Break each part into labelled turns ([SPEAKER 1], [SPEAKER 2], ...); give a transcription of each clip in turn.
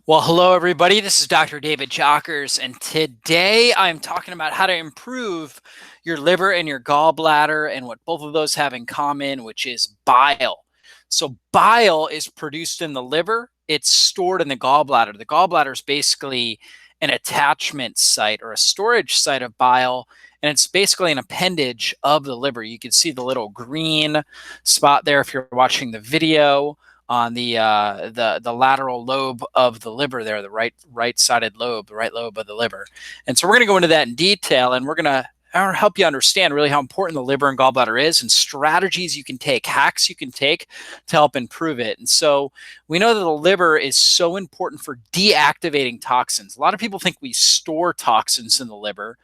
[SPEAKER 1] Well, hello, everybody. This is Dr. David Jockers, and today I'm talking about how to improve your liver and your gallbladder and what both of those have in common, which is bile. So, bile is produced in the liver, it's stored in the gallbladder. The gallbladder is basically an attachment site or a storage site of bile, and it's basically an appendage of the liver. You can see the little green spot there if you're watching the video on the lateral lobe of the liver there, the right-sided lobe, the right lobe of the liver. And so we're going to go into that in detail, and we're going to help you understand really how important the liver and gallbladder is and strategies you can take, hacks you can take to help improve it. And so we know that the liver is so important for deactivating toxins. A lot of people think we store toxins in the liver.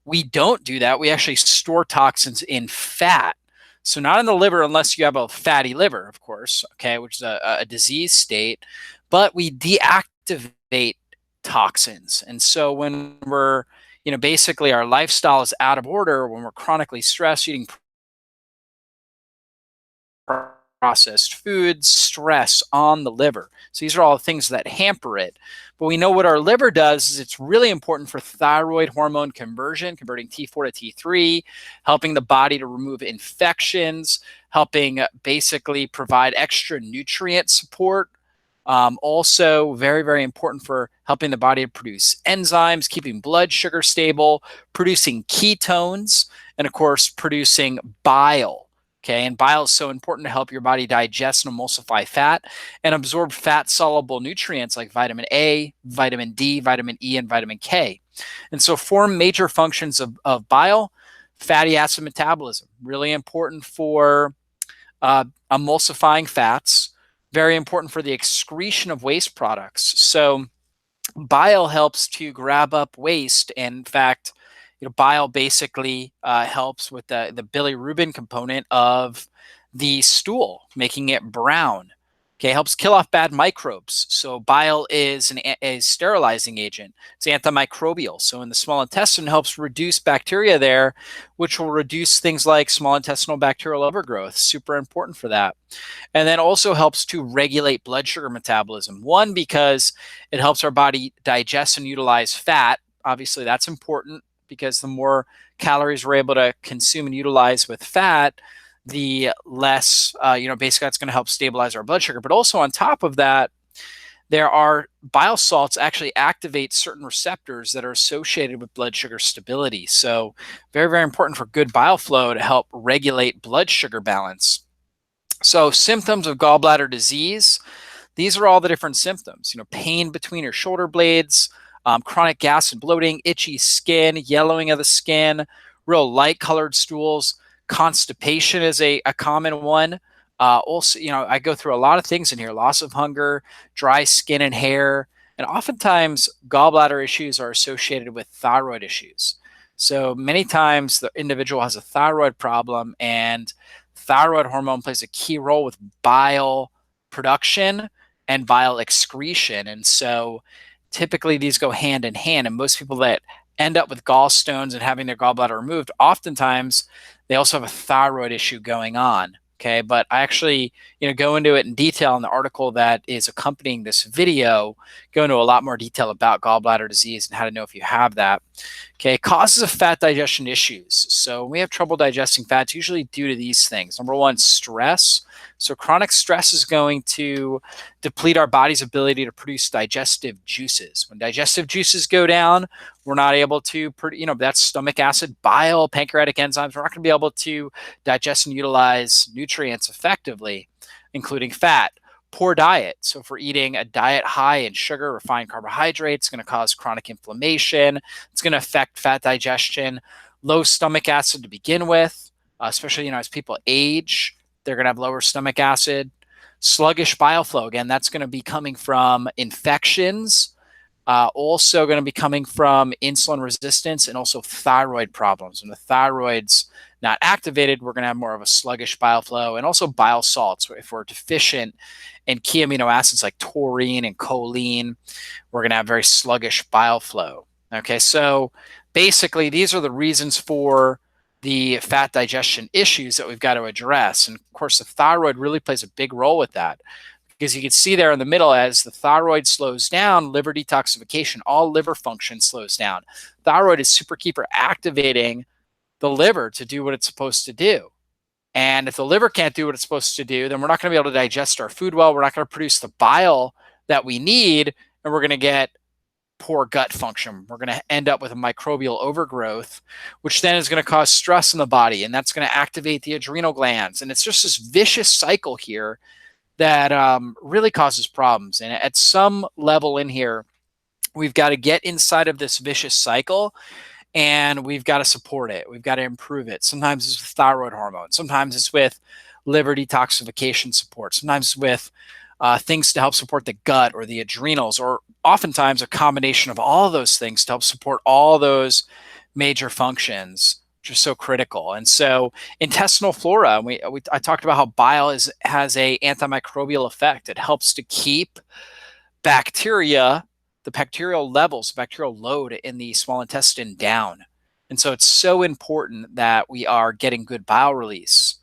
[SPEAKER 1] We don't do that. We actually store toxins in fat. So not in the liver unless you have a fatty liver, of course, okay, which is a disease state, but we deactivate toxins. And so when we're, basically our lifestyle is out of order, when we're chronically stressed, eating processed foods, stress on the liver. So these are all things that hamper it. But we know what our liver does is it's really important for thyroid hormone conversion, converting T4 to T3, helping the body to remove infections, helping basically provide extra nutrient support. Also, very, very important for helping the body to produce enzymes, keeping blood sugar stable, producing ketones, and of course, producing bile. Okay, and bile is so important to help your body digest and emulsify fat and absorb fat-soluble nutrients like vitamin A, vitamin D, vitamin E, and vitamin K. And so four major functions of bile: fatty acid metabolism, really important for emulsifying fats, very important for the excretion of waste products. So bile helps to grab up waste. And in fact, bile basically helps with the bilirubin component of the stool, making it brown. Okay, helps kill off bad microbes. So bile is a sterilizing agent. It's antimicrobial. So in the small intestine, helps reduce bacteria there, which will reduce things like small intestinal bacterial overgrowth. Super important for that. And then also helps to regulate blood sugar metabolism. One, because it helps our body digest and utilize fat. Obviously, that's important because the more calories we're able to consume and utilize with fat, the less, basically that's going to help stabilize our blood sugar. But also on top of that, there are bile salts actually activate certain receptors that are associated with blood sugar stability. So very, very important for good bile flow to help regulate blood sugar balance. So symptoms of gallbladder disease, these are all the different symptoms, pain between your shoulder blades, chronic gas and bloating, itchy skin, yellowing of the skin, real light colored stools. Constipation is a common one. Also, I go through a lot of things in here: loss of hunger, dry skin and hair, and oftentimes gallbladder issues are associated with thyroid issues. So many times the individual has a thyroid problem, and thyroid hormone plays a key role with bile production and bile excretion. And so typically these go hand in hand. And most people that end up with gallstones and having their gallbladder removed, oftentimes they also have a thyroid issue going on. Okay, but I actually, go into it in detail in the article that is accompanying this video, go into a lot more detail about gallbladder disease and how to know if you have that. Okay, causes of fat digestion issues. So when we have trouble digesting fats, usually due to these things. Number one, stress. So chronic stress is going to deplete our body's ability to produce digestive juices. When digestive juices go down, we're not able to, that's stomach acid, bile, pancreatic enzymes. We're not going to be able to digest and utilize nutrients effectively, including fat. Poor diet. So if we're eating a diet high in sugar, refined carbohydrates, it's going to cause chronic inflammation. It's going to affect fat digestion. Low stomach acid to begin with, especially, as people age, they're going to have lower stomach acid. Sluggish bile flow. Again, that's going to be coming from infections, also going to be coming from insulin resistance and also thyroid problems. When the thyroid's not activated, we're going to have more of a sluggish bile flow, and also bile salts. If we're deficient in key amino acids like taurine and choline, we're going to have very sluggish bile flow. Okay, so basically these are the reasons for the fat digestion issues that we've got to address. And of course, the thyroid really plays a big role with that. Because you can see there in the middle, as the thyroid slows down, liver detoxification, all liver function slows down. Thyroid is superkeeper activating the liver to do what it's supposed to do. And if the liver can't do what it's supposed to do, then we're not going to be able to digest our food well. We're not going to produce the bile that we need, and we're going to get poor gut function. We're going to end up with a microbial overgrowth, which then is going to cause stress in the body, and that's going to activate the adrenal glands. And it's just this vicious cycle here that really causes problems. And at some level in here, we've got to get inside of this vicious cycle, and we've got to support it. We've got to improve it. Sometimes it's with thyroid hormone. Sometimes it's with liver detoxification support. Sometimes it's with things to help support the gut or the adrenals, or oftentimes a combination of all of those things to help support all those major functions, which are so critical. And so intestinal flora, I talked about how bile has a antimicrobial effect. It helps to keep bacteria, the bacterial levels, bacterial load in the small intestine down. And so it's so important that we are getting good bile release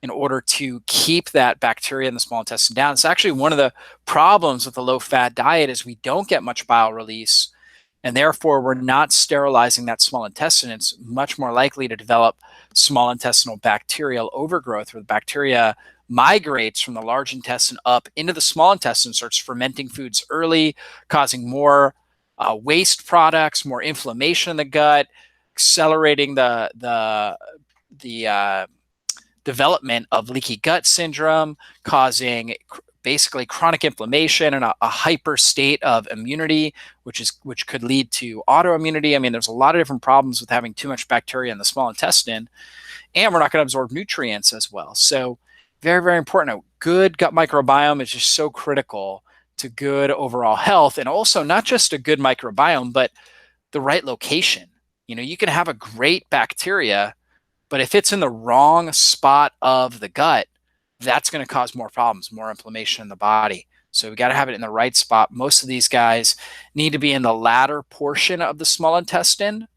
[SPEAKER 1] in order to keep that bacteria in the small intestine down. It's actually one of the problems with the low-fat diet is we don't get much bile release, and therefore we're not sterilizing that small intestine. It's much more likely to develop small intestinal bacterial overgrowth, where the bacteria migrates from the large intestine up into the small intestine, starts fermenting foods early, causing more waste products, more inflammation in the gut, accelerating the development of leaky gut syndrome, causing basically chronic inflammation and a hyper state of immunity, which could lead to autoimmunity. I mean, there's a lot of different problems with having too much bacteria in the small intestine, and we're not going to absorb nutrients as well. So very, very important. A good gut microbiome is just so critical to good overall health, and also not just a good microbiome, but the right location. You can have a great bacteria, but if it's in the wrong spot of the gut, that's going to cause more problems, more inflammation in the body. So we got to have it in the right spot. Most of these guys need to be in the latter portion of the small intestine,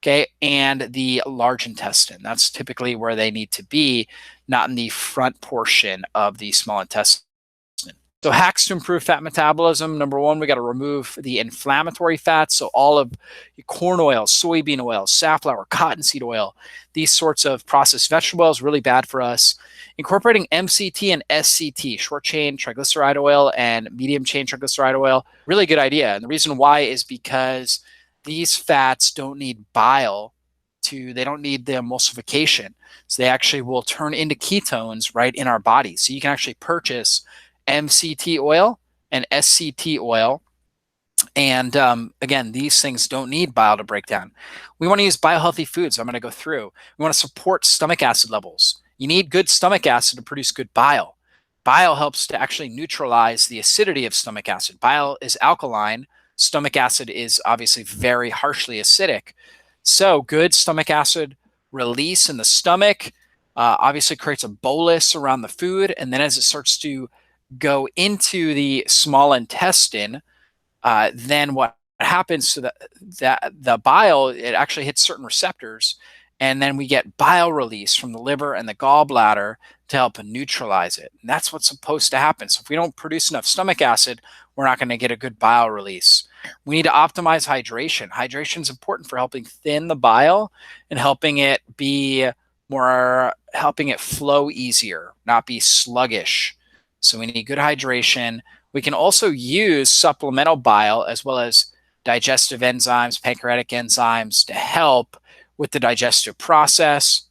[SPEAKER 1] okay, and the large intestine. That's typically where they need to be, not in the front portion of the small intestine. So hacks to improve fat metabolism. Number one, we got to remove the inflammatory fats. So all of corn oil, soybean oil, safflower, cottonseed oil, these sorts of processed vegetable oils, really bad for us. Incorporating MCT and SCT, short chain triglyceride oil and medium chain triglyceride oil, really good idea. And the reason why is because these fats don't need bile they don't need the emulsification. So they actually will turn into ketones right in our body. So you can actually purchase MCT oil and SCT oil. And again, these things don't need bile to break down. We want to use biohealthy foods. I'm going to go through. We want to support stomach acid levels. You need good stomach acid to produce good bile. Bile helps to actually neutralize the acidity of stomach acid. Bile is alkaline. Stomach acid is obviously very harshly acidic. So good stomach acid release in the stomach obviously creates a bolus around the food. And then as it starts to go into the small intestine, then what happens to the bile, it actually hits certain receptors, and then we get bile release from the liver and the gallbladder to help neutralize it. And that's what's supposed to happen. So if we don't produce enough stomach acid, we're not going to get a good bile release. We need to optimize hydration. Hydration is important for helping thin the bile and helping it flow easier, not be sluggish. So we need good hydration. We can also use supplemental bile as well as digestive enzymes, pancreatic enzymes to help with the digestive process.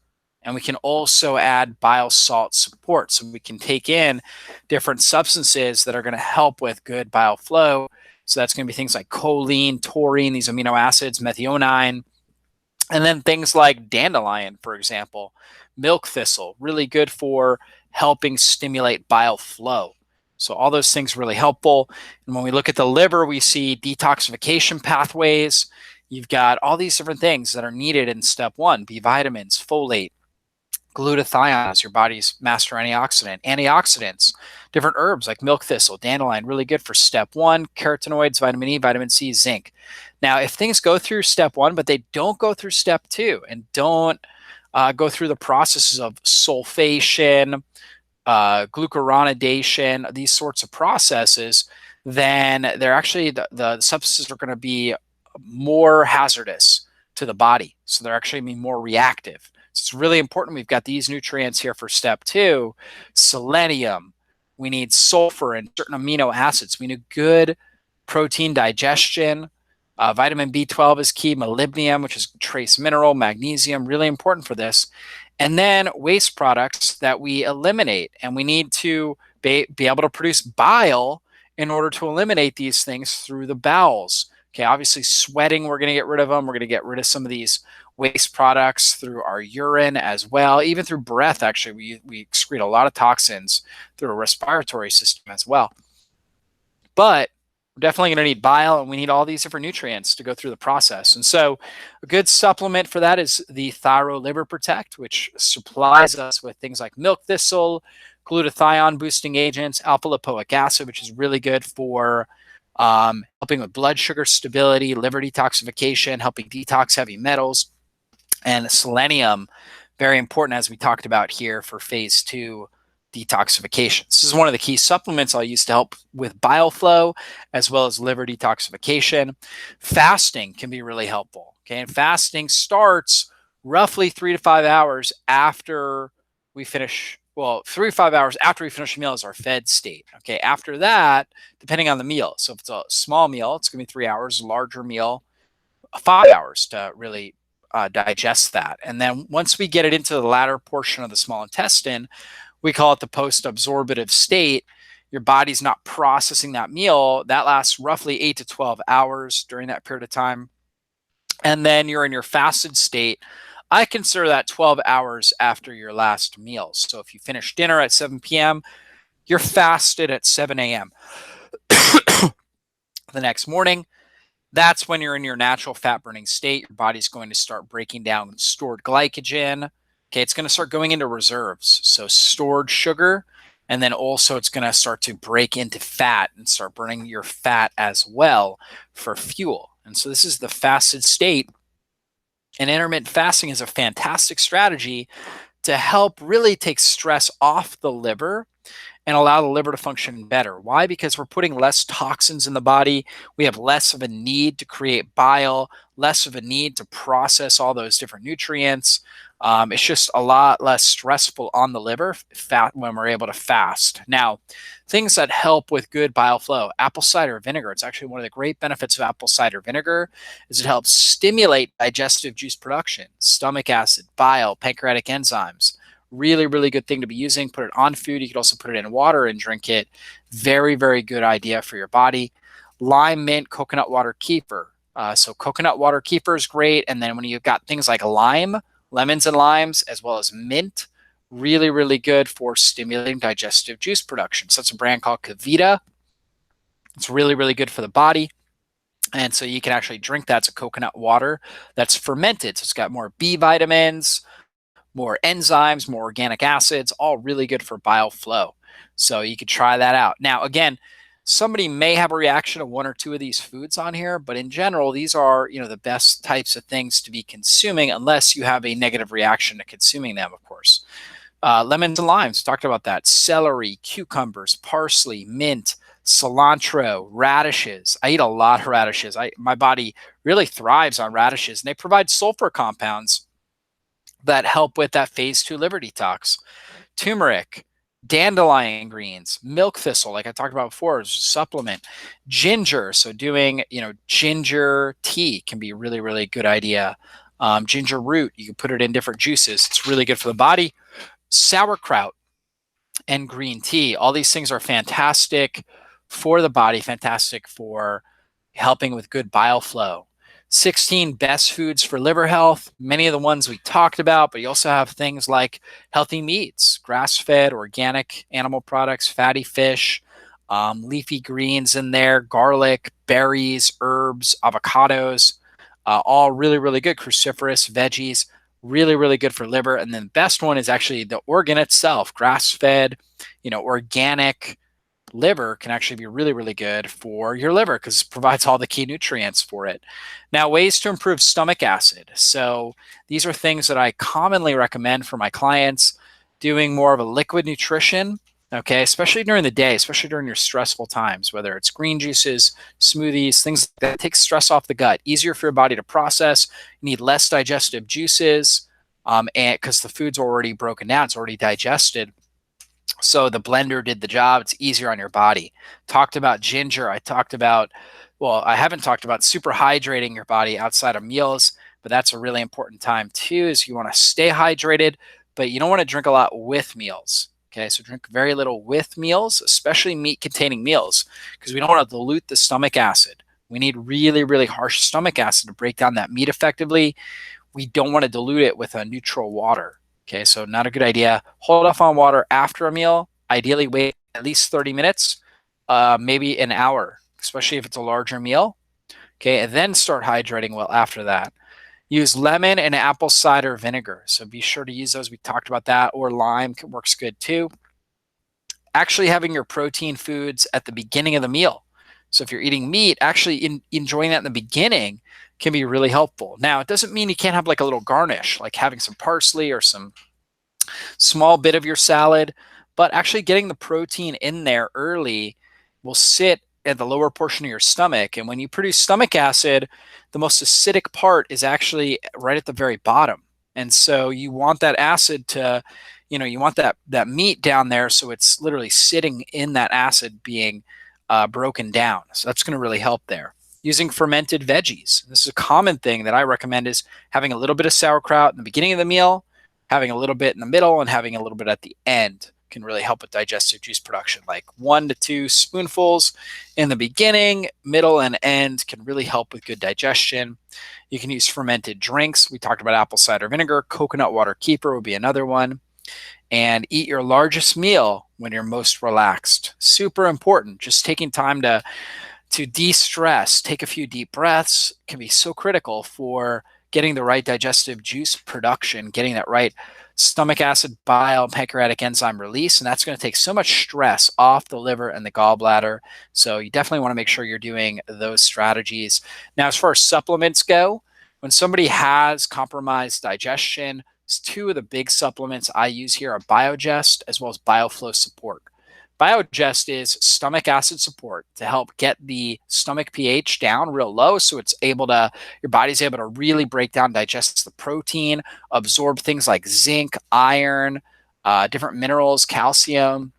[SPEAKER 1] And we can also add bile salt support. So we can take in different substances that are going to help with good bile flow. So that's going to be things like choline, taurine, these amino acids, methionine, and then things like dandelion, for example, milk thistle, really good for helping stimulate bile flow. So all those things are really helpful. And when we look at the liver, we see detoxification pathways. You've got all these different things that are needed in step one: B vitamins, folate, glutathione is your body's master antioxidant, antioxidants, different herbs like milk thistle, dandelion, really good for step one, carotenoids, vitamin E, vitamin C, zinc. Now, if things go through step one, but they don't go through step two and don't go through the processes of sulfation, glucuronidation, these sorts of processes, then they're actually the substances are going to be more hazardous to the body. So they're actually going to be more reactive. So it's really important we've got these nutrients here for step 2. Selenium, we need sulfur and certain amino acids. We need good protein digestion. Vitamin B12 is key, molybdenum, which is trace mineral, magnesium, really important for this. And then waste products that we eliminate. And we need to be able to produce bile in order to eliminate these things through the bowels. Okay, obviously sweating, we're going to get rid of them. We're going to get rid of some of these waste products through our urine as well. Even through breath, actually, we excrete a lot of toxins through a respiratory system as well. But we're definitely going to need bile, and we need all these different nutrients to go through the process. And so a good supplement for that is the Thyro Liver Protect, which supplies us with things like milk thistle, glutathione boosting agents, alpha lipoic acid, which is really good for helping with blood sugar stability, liver detoxification, helping detox heavy metals, and selenium, very important as we talked about here for phase 2 detoxification. This is one of the key supplements I'll use to help with bile flow as well as liver detoxification. Fasting can be really helpful. Okay, and fasting starts roughly 3 to 5 hours after we finish. Well, 3 to 5 hours after we finish a meal is our fed state. Okay, after that, depending on the meal. So if it's a small meal, it's going to be 3 hours. Larger meal, 5 hours to really digest that. And then once we get it into the latter portion of the small intestine, we call it the post-absorptive state. Your body's not processing that meal. That lasts roughly 8 to 12 hours during that period of time. And then you're in your fasted state. I consider that 12 hours after your last meal. So if you finish dinner at 7 p.m., you're fasted at 7 a.m. The next morning, that's when you're in your natural fat-burning state. Your body's going to start breaking down stored glycogen. Okay, it's going to start going into reserves, so stored sugar, and then also it's going to start to break into fat and start burning your fat as well for fuel. And so this is the fasted state, and intermittent fasting is a fantastic strategy to help really take stress off the liver and allow the liver to function better. Why? Because we're putting less toxins in the body. We have less of a need to create bile, less of a need to process all those different nutrients. It's just a lot less stressful on the liver when we're able to fast. Now, things that help with good bile flow, apple cider vinegar. It's actually one of the great benefits of apple cider vinegar is it helps stimulate digestive juice production, stomach acid, bile, pancreatic enzymes. Really, really good thing to be using. Put it on food. You could also put it in water and drink it. Very, very good idea for your body. Lime, mint, coconut water, kefir. So coconut water kefir is great. And then when you've got things like lime, lemons and limes, as well as mint, really, really good for stimulating digestive juice production. So it's a brand called Kavita. It's really, really good for the body. And so you can actually drink that. It's a coconut water that's fermented. So it's got more B vitamins, more enzymes, more organic acids, all really good for bile flow. So you could try that out. Now, again, somebody may have a reaction to 1 or 2 of these foods on here, but in general, these are, the best types of things to be consuming unless you have a negative reaction to consuming them, of course. Lemons and limes, talked about that. Celery, cucumbers, parsley, mint, cilantro, radishes. I eat a lot of radishes. My body really thrives on radishes, and they provide sulfur compounds that help with that phase 2 liver detox. Turmeric, dandelion greens, milk thistle, like I talked about before, is a supplement. Ginger, so doing ginger tea can be a really, really good idea. Ginger root, you can put it in different juices. It's really good for the body. Sauerkraut and green tea, all these things are fantastic for the body, fantastic for helping with good bile flow. 16 best foods for liver health, many of the ones we talked about, but you also have things like healthy meats, grass-fed, organic animal products, fatty fish, leafy greens in there, garlic, berries, herbs, avocados, all really, really good. Cruciferous veggies, really, really good for liver. And then the best one is actually the organ itself, grass-fed, organic liver can actually be really, really good for your liver because it provides all the key nutrients for it. Now, ways to improve stomach acid. So these are things that I commonly recommend for my clients. doing more of a liquid nutrition, okay, especially during the day, especially during your stressful times, whether it's green juices, smoothies, things like that, take stress off the gut, easier for your body to process. You need less digestive juices, and because the food's already broken down, it's already digested. So the blender did the job. It's easier on your body. Talked about ginger. I haven't talked about super hydrating your body outside of meals, but that's a really important time too, is you want to stay hydrated, but you don't want to drink a lot with meals. Okay, so drink very little with meals, especially meat containing meals, because we don't want to dilute the stomach acid. We need really, really harsh stomach acid to break down that meat effectively. We don't want to dilute it with a neutral water. Okay, so not a good idea. Hold off on water after a meal. Ideally, wait at least 30 minutes, maybe an hour, especially if it's a larger meal. Okay, and then start hydrating well after that. Use lemon and apple cider vinegar. So be sure to use those. We talked about that, or lime works good too. Actually having your protein foods at the beginning of the meal. So if you're eating meat, actually enjoying that in the beginning can be really helpful. Now, it doesn't mean you can't have like a little garnish, like having some parsley or some small bit of your salad, but actually getting the protein in there early will sit at the lower portion of your stomach. And when you produce stomach acid, the most acidic part is actually right at the very bottom. And so you want that acid to, you want that meat down there, so it's literally sitting in that acid being broken down. So that's going to really help there. Using fermented veggies. This is a common thing that I recommend, is having a little bit of sauerkraut in the beginning of the meal, having a little bit in the middle, and having a little bit at the end can really help with digestive juice production. Like 1 to 2 spoonfuls in the beginning, middle, and end can really help with good digestion. You can use fermented drinks. We talked about apple cider vinegar. Coconut water keeper would be another one. And eat your largest meal when you're most relaxed. Super important. Just taking time to de-stress, take a few deep breaths can be so critical for getting the right digestive juice production, getting that right stomach acid, bile, pancreatic enzyme release. And that's going to take so much stress off the liver and the gallbladder. So you definitely want to make sure you're doing those strategies. Now, as far as supplements go, when somebody has compromised digestion, 2 of the big supplements I use here are Biogest as well as BioFlow Support. Biogest is stomach acid support to help get the stomach pH down real low, so your body's able to really break down, digest the protein, absorb things like zinc, iron, different minerals, calcium,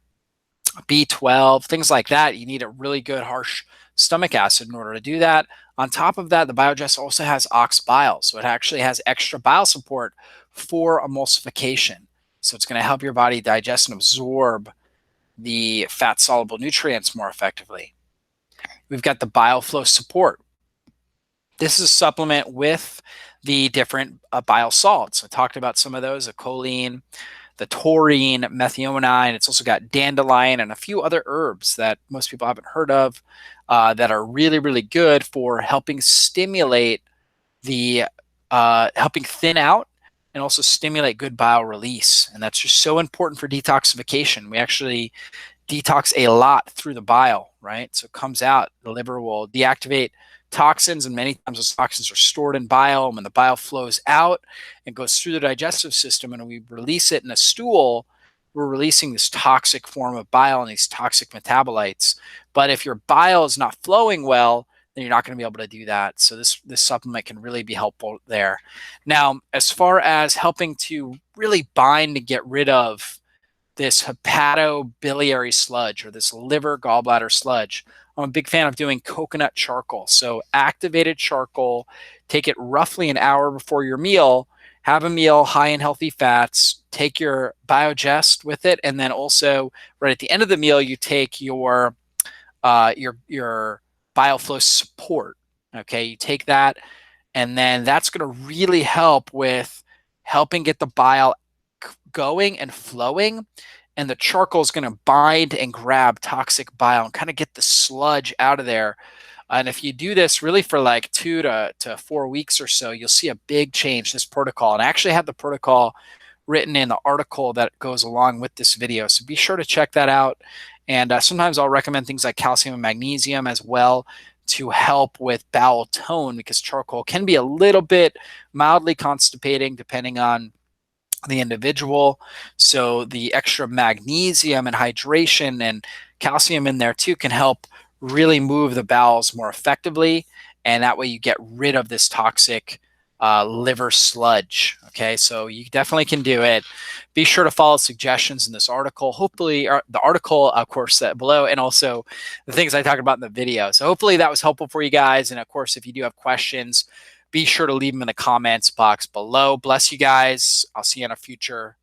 [SPEAKER 1] B12, things like that. You need a really good harsh stomach acid in order to do that. On top of that, the Biogest also has ox bile, so it actually has extra bile support for emulsification. So it's going to help your body digest and absorb the fat-soluble nutrients more effectively. We've got the BioFlow Support. This is a supplement with the different bile salts. I talked about some of those, the choline, the taurine, methionine. It's also got dandelion and a few other herbs that most people haven't heard of that are really, really good for helping stimulate helping thin out and also stimulate good bile release. And that's just so important for detoxification. We actually detox a lot through the bile, right? So it comes out, the liver will deactivate toxins, and many times those toxins are stored in bile. And when the bile flows out and goes through the digestive system and we release it in a stool, we're releasing this toxic form of bile and these toxic metabolites. But if your bile is not flowing well, then you're not going to be able to do that. So this supplement can really be helpful there. Now, as far as helping to really bind and get rid of this hepatobiliary sludge or this liver gallbladder sludge, I'm a big fan of doing coconut charcoal. So activated charcoal, take it roughly an hour before your meal, have a meal high in healthy fats, take your Biogest with it, and then also right at the end of the meal, you take your BioFlow Support. Okay, you take that, and then that's going to really help with helping get the bile going and flowing. And the charcoal is going to bind and grab toxic bile and kind of get the sludge out of there. And if you do this really for like 2 to 4 weeks or so, you'll see a big change, this protocol. And I actually have the protocol written in the article that goes along with this video. So be sure to check that out. And sometimes I'll recommend things like calcium and magnesium as well to help with bowel tone, because charcoal can be a little bit mildly constipating depending on the individual. So the extra magnesium and hydration and calcium in there too can help really move the bowels more effectively. And that way you get rid of this toxic liver sludge. Okay, so you definitely can do it. Be sure to follow suggestions in this article. Hopefully, the article, of course, below, and also the things I talked about in the video. So hopefully that was helpful for you guys. And of course, if you do have questions, be sure to leave them in the comments box below. Bless you guys. I'll see you on a future